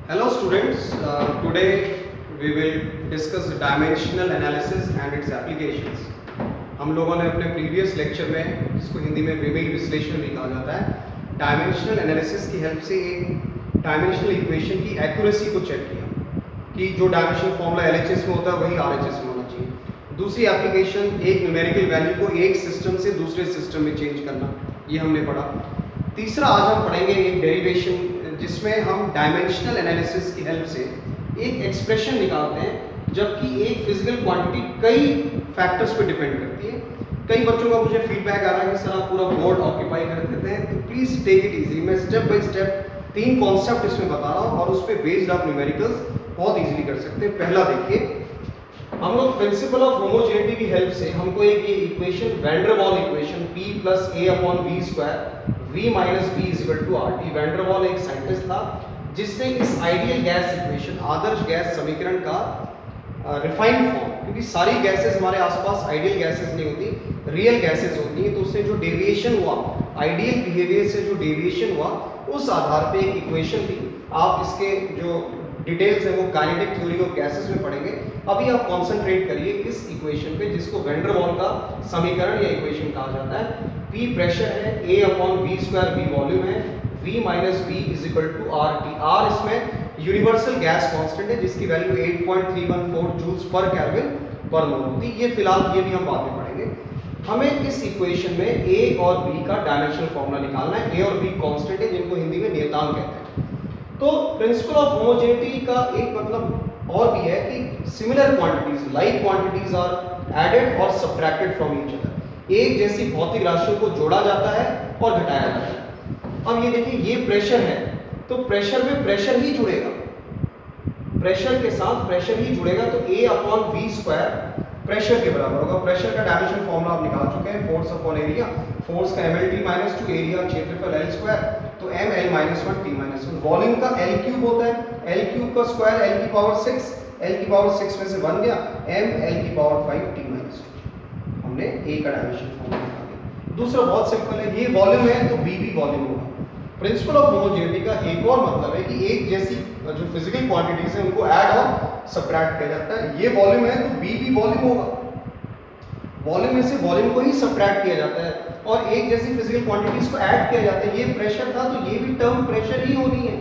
Hello students, today we will discuss dimensional analysis and its applications. हम लोगों ने अपने प्रीवियस लेक्चर में, जिसको हिंदी में विमीय विश्लेषण भी कहा जाता है, डायमेंशनल एनालिसिस की हेल्प से एक डायमेंशनल इक्वेशन की एक्यूरेसी को चेक किया कि जो डायमेंशनल फॉर्मूला एलएचएस में होता है वही आरएचएस में होना चाहिए। दूसरी एप्लीकेशन, एक न्यूमेरिकल वैल्यू को एक सिस्टम से दूसरे सिस्टम में चेंज करना, ये हमने पढ़ा। तीसरा आज हम पढ़ेंगे एक डेरिवेशन जिसमें हम डायमेंशनल एनालिसिस की हेल्प से एक एक्सप्रेशन निकालते हैं, जबकि एक फिजिकल क्वांटिटी कई फैक्टर्स पे डिपेंड करती है। कई बच्चों का मुझे फीडबैक आ रहा है कि सर आप पूरा बोर्ड ऑक्यूपाई कर देते हैं, तो प्लीज़ टेक इट इजी। मैं स्टेप बाय स्टेप 3 कॉन्सेप्ट इसमें बता रहा हूँ और उस पर बेस्ड आप न्यूमेरिकल्स बहुत ईजिली कर सकते हैं। पहला देखिए, हम लोग प्रिंसिपल ऑफ होमोजेनिटी की हेल्प से हमको एक ये equation, van der Waal equation P plus A upon V square V minus B is equal to RT। Van der Waal एक साइंटिस्ट था जिसने इस आइडियल गैस इक्वेशन, आदर्श गैस समीकरण का रिफाइंड फॉर्म, क्योंकि सारी गैसेस हमारे आसपास आइडियल गैसेस नहीं होती, रियल गैसेस होती हैं, तो उससे जो डेविएशन हुआ, आइडियल बिहेवियर से जो डेविएशन हुआ, उस आधार पे एक इक्वेशन थी। आप इसके जो डिटेल्स है वो काइनेटिक थ्योरी ऑफ गैसेस में पढ़ेंगे। अभी आप कंसंट्रेट करिए इस इक्वेशन पे, जिसको वैन डर वाल का समीकरण या इक्वेशन कहा जाता है। P प्रेशर है, A upon V square V volume है, V minus B is equal to RT। R इसमें यूनिवर्सल गैस कांस्टेंट है जिसकी वैल्यू 8.314 जूल्स पर केल्विन पर मोल होती है। ये फिलहाल ये भी हम बाद में पढ़ेंगे। हमें इस इक्वेशन में A और B का डायमेंशनल फॉर्मूला निकालना है। A और B कांस्टेंट है जिनको हिंदी में नियतांक कहते हैं। तो प्रिंसिपल ऑफ होमोजेनिटी का एक मतलब और भी है कि similar quantities, like quantities are added और सब्ट्रैक्टेड फ्रॉम ईच अदर। एक जैसी भौतिक राशियों को जोड़ा जाता है और घटाया जाता है। अब ये देखिए, ये प्रेशर है, तो प्रेशर में प्रेशर ही जुड़ेगा, प्रेशर के साथ प्रेशर ही जुड़ेगा, तो A upon V square pressure के बराबर होगा। प्रेशर का डायमेंशन फॉर्मूला आप निकाल चुके हैं, फोर्स अपॉन एरिया। फोर्स का mLT माइनस 2, एरिया क्षेत्रफल L स्क्वायर, तो mL minus 1 T minus 1। Volume का L क्यूब होता है, L क्यूब का स्क्वायर L की पावर 6, L की पावर 6 में से 1 गया, m L की पावर 5 T माइनस 2। हमने A का डायमेंशन फॉर्मूला निकाल दिया। दूसरा बहुत सिंपल है, ये वॉल्यूम है तो B भी वॉल्यूम होगा। प्रिंसिपल ऑफ होमोजेनिटी का एक और मतलब है कि एक जैसी जो फिजिकल क्वांटिटीज है उनको ऐड और सब्ट्रैक्ट किया जाता है। ये वॉल्यूम है तो B भी वॉल्यूम होगा, वॉल्यूम में से वॉल्यूम को ही सब्ट्रैक्ट किया जाता है और एक जैसी फिजिकल क्वांटिटीज को ऐड किया जाता है। ये प्रेशर था तो ये भी टर्म प्रेशर ही होनी है,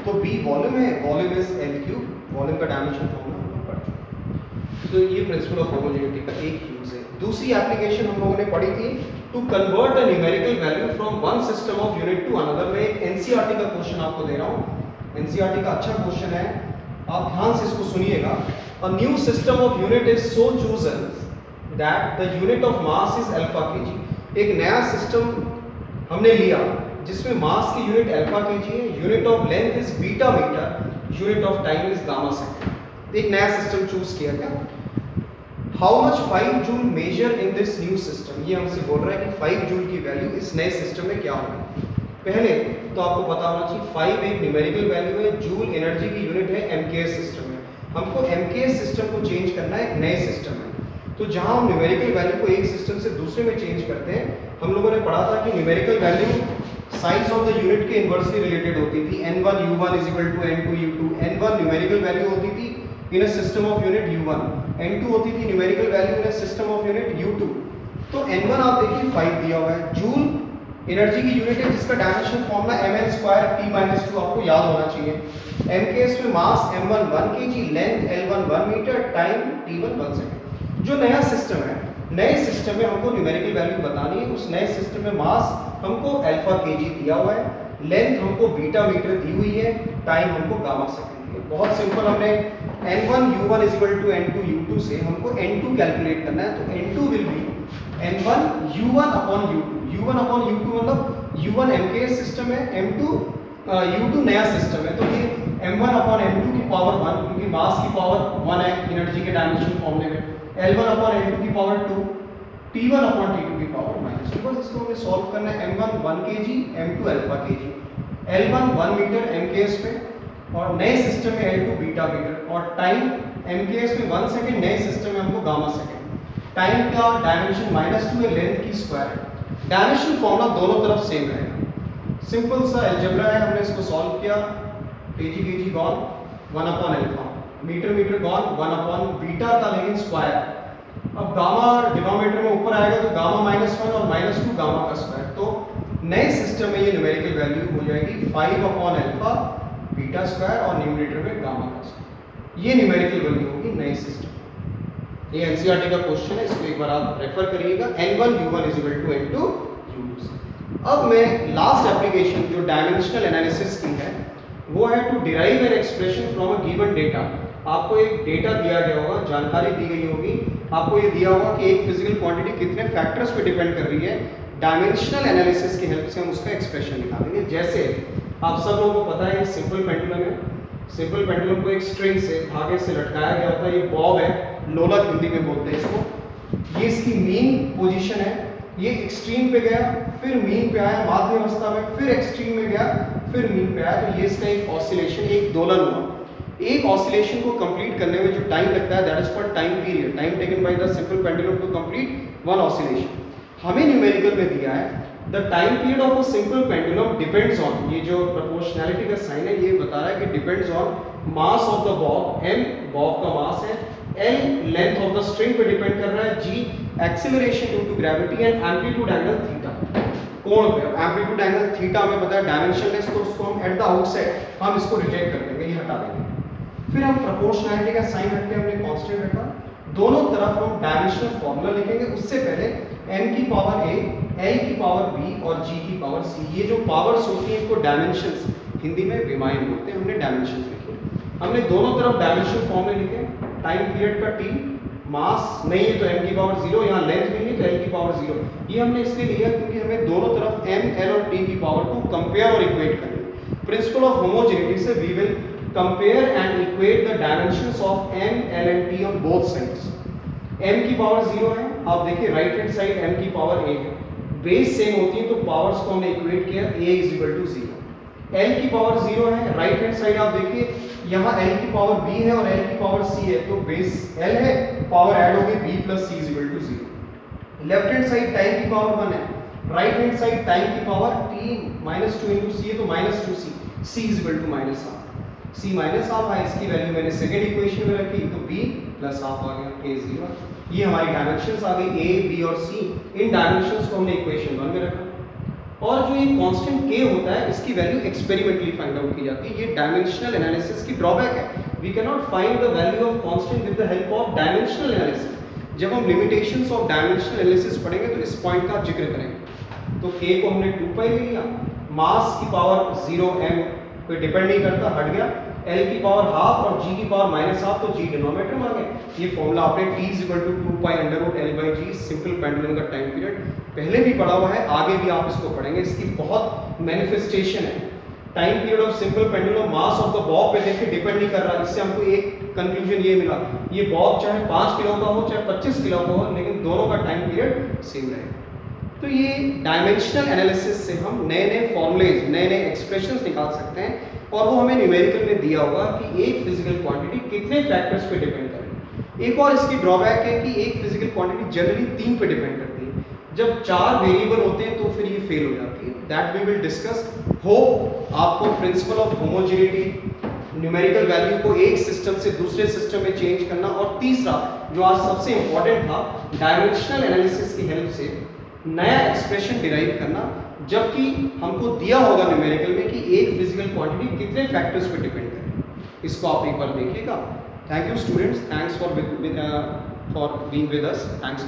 तो B वॉल्यूम है, volume is L cube, volume का डायमेंशन फॉर्मूला हम लोग पढ़ चुके हैं। तो ये प्रिंसिपल ऑफ होमोजेनिटी का एक यूज है। दूसरी एप्लीकेशन हम लोगों ने पढ़ी थी, to convert a numerical value from one system of unit to another. मैं एक एनसीईआरटी का क्वेश्चन आपको दे रहा हूँ, एनसीईआरटी का अच्छा क्वेश्चन है, आप ध्यान से इसको सुनिएगा। A new system of unit is so chosen that the unit of mass is alpha kg. एक नया सिस्टम हमने लिया जिसमें मास की यूनिट अल्फा केजी है, unit of length is beta metre, unit of time is gamma second. एक नया system choose किया गया। How much 5 joule measure in this new system. ये हमसे बोल रहा है कि 5 जूल की वैल्यू इस नए सिस्टम में क्या होगी। पहले तो आपको पता होना चाहिए 5 एक न्यूमेरिकल वैल्यू है, जूल एनर्जी की यूनिट है एमकेएस सिस्टम में। हमको एमकेएस सिस्टम को चेंज करना है एक नए सिस्टम में। तो जहां हम न्यूमेरिकल वैल्यू को एक सिस्टम से दूसरे में चेंज करते हैं, हम लोगों ने पढ़ा था कि numerical value size of the unit के इनवर्सली रिलेटेड होती थी। n1 u1 is equal to n2 u2। n1 numerical value होती थी in a system of unit u1, n2 होती थी numerical value in a system of unit u2। तो n1 आप देखिए 5 दिया हुआ है, जूल एनर्जी की यूनिट है जिसका dimension formula ml square T minus 2 आपको याद होना चाहिए। mks में mass m1 1 kg, length l1 1 metre, time t1 1 second. जो नया सिस्टम है, नए सिस्टम में हमको न्यूमेरिकल वैल्यू बतानी है। उस नए सिस्टम में मास हमको अल्फा केजी दिया हुआ है, लेंथ हमको बीटा मीटर दी हुई है, टाइम हमको गामा सेकंड दी है। बहुत सिंपल, हमने n1 u1 is equal to n2 u2 से हमको n2 कैलकुलेट करना है, तो n2 will be n1 u1 upon u2। u1 upon u2 मतलब u1 mks सिस्टम है, m2 u2 नया सिस्टम है, तो ये m1 अपॉन m2 की पावर 1, क्योंकि मास की पावर 1 है एनर्जी के डायमेंशन फॉर्मूले में, L1 अपॉन L2 की पावर 2, T1 अपॉन T2 की पावर माइनस 2। बस इसको हमें सॉल्व करना है। m1 1 kg, m2 alpha kg, L1 1 metre mks में और नए सिस्टम में L2 बीटा मीटर, और टाइम mks में 1 सेकंड, नए सिस्टम में हमको गामा सेकंड। टाइम का डायमेंशन -2 है, लेंथ की स्क्वायर है। डायमेंशन फॉर्मूला दोनों तरफ सेम रहेगा। सिंपल सा अलजेब्रा है, हमने इसको सॉल्व किया। kg kg gone 1 upon alpha, metre metre gone 1 upon beta था लेकिन स्क्वायर। अब गामा डिनोमिनेटर में ऊपर आएगा तो गामा -1 और -2 गामा का स्क्वायर, तो नए सिस्टम में ये न्यूमेरिकल वैल्यू हो जाएगी 5 अपॉन अल्फा बीटा स्क्वायर और न्यूमरेटर में गामा का स्क्वायर। ये न्यूमेरिकल वैल्यू होगी नए सिस्टम। ये एनसीईआरटी का क्वेश्चन है, इसको एक बार आप रेफर करिएगा। n1 u1 n2 u2। अब मैं लास्ट एप्लीकेशन जो डायमेंशनल एनालिसिस की है वो है to derive an expression from a given data. आपको एक डेटा दिया गया होगा, जानकारी दी गई होगी, आपको ये दिया होगा कि एक फिजिकल क्वांटिटी कितने फैक्टर्स पे डिपेंड कर रही है। डायमेंशनल एनालिसिस की हेल्प से हम उसका एक्सप्रेशन निकालेंगे। जैसे आप सब लोगों को पता है सिंपल पेंडुलम है, सिंपल पेंडुलम को एक स्ट्रिंग से धागे से लटकाया गया होता है। ये बॉब है, लोलक हिंदी में बोलते हैं इसको। ये इसकी मीन पोजीशन है, ये एक्सट्रीम पे गया, फिर मीन पे आया, माध्य अवस्था में फिर एक्सट्रीम में गया, फिर मीन पे आया। तो ये इसका एक ऑसिलेशन, एक दोलन हुआ। एक ऑसिलेशन को कंप्लीट करने में जो टाइम लगता है that is called time period, time taken by the simple pendulum to complete one oscillation. हमें न्यूमेरिकल में दिया है the time period of a simple pendulum depends on, ये जो प्रोपोर्शनैलिटी का साइन है ये बता रहा है कि depends on mass of the bob, m bob का मास है, l length of the string पे डिपेंड कर रहा है, g acceleration due to gravity and amplitude angle theta, कोण पे। एम्पलीट्यूड एंगल थीटा हमें पता है डायमेंशनलेस, तो उसको हम एट द आउटसेट हम इसको रिजेक्ट कर देंगे, ये हटा देंगे। फिर हम प्रोपोर्शनैलिटी का साइन रख के हमने कांस्टेंट रखा, दोनों तरफ हम डायमेंशनल फार्मूला लिखेंगे। उससे पहले m की पावर a, l की पावर b और g की पावर c, ये जो पावर्स होती हैं इनको डायमेंशंस हिंदी में विमायन बोलते हैं। हमने डायमेंशंस लिखे, हमने दोनों तरफ डायमेंशनल फॉर्मूले लिखे। टाइम पीरियड का t, मास नहीं है तो m की पावर 0, यहाँ लेंथ नहीं है तो l की पावर 0। ये हमने इसलिए लिया क्योंकि हमें दोनों तरफ m, l और t की पावर को कंपेयर और इक्वेट करना है। प्रिंसिपल ऑफ होमोजेनिटी से we will compare and equate the dimensions of m, l and t on both sides। m की पावर 0 है, आप देखिए राइट हैंड साइड m की पावर a है, बेस सेम होती है तो पावर्स को हमने इक्वेट किया, a is equal to 0। l की पावर 0 है, राइट हैंड साइड आप देखिए यहाँ l की पावर b है और l की पावर c है, तो बेस l है, पावर ऐड होगी b plus c is equal to 0। Left hand side time की पावर 1 है, राइट हैंड साइड टाइम की power t minus 2 into c है तो minus 2c, c is equal to minus half। c minus half है, इसकी value मैंने second equation में रखी तो b प्लस हाफ आ गया, a 0। ये हमारी डायमेंशंस आ गई a, b और c। इन डायमेंशंस को हमने इक्वेशन 1 में रखा। और जो ये कांस्टेंट k होता है इसकी वैल्यू एक्सपेरिमेंटली फाइंड आउट की जाती है। ये डायमेंशनल एनालिसिस की ड्रॉबैक है, we can not find the value of constant with the help of dimensional analysis. जब हम लिमिटेशंस ऑफ डायमेंशनल एनालिसिस पढ़ेंगे तो इस पॉइंट का जिक्र करेंगे। तो k को हमने 2 पाई ले लिया, मास की पावर 0 m कोई डिपेंड नहीं करता, हट गया, l की पावर हाफ और g की पावर माइनस हाफ, तो g डिनोमिनेटर में आ गया। ये फॉर्मूला आपने t is equal to 2 pi under root l by g, simple pendulum का टाइम पीरियड पहले भी पढ़ा हुआ है, आगे भी आप इसको पढ़ेंगे। इसकी बहुत मैनिफेस्टेशन है। Time period of simple pendulum mass of the Bob पे देखिए डिपेंड नहीं कर रहा। इससे हमको एक कंक्लूजन ये मिला, ये बॉब चाहे 5 किलो का हो चाहे 25 किलो का हो, लेकिन दोनों का टाइम पीरियड सेम रहेगा। तो ये डायमेंशनल एनालिसिस से हम नए नए फॉर्मूलेज, नए नए एक्सप्रेशंस निकाल सकते हैं, और वो हमें न्यूमेरिकल में दिया होगा कि एक फिजिकल क्वांटिटी कितने फैक्टर्स पे डिपेंड करेगी। एक और इसकी ड्रॉबैक है कि एक फिजिकल क्वांटिटी जनरली 3 पे डिपेंड करती है, जब 4 वेरिएबल होते हैं तो फिर ये फेल हो जाती है। That we will discuss. Hope आपको principle of homogeneity, numerical value को एक सिस्टम से दूसरे सिस्टम में चेंज करना, और तीसरा जो आज सबसे इंपॉर्टेंट था, डायमेंशनल एनालिसिस की हेल्प से नया एक्सप्रेशन डिराइव करना, जबकि हमको दिया होगा न्यूमेरिकल में कि एक फिजिकल क्वांटिटी कितने फैक्टर्स पे डिपेंड करे। इसको आप एक बार देखिएगा। Thank you students, thanks for being with us, thanks.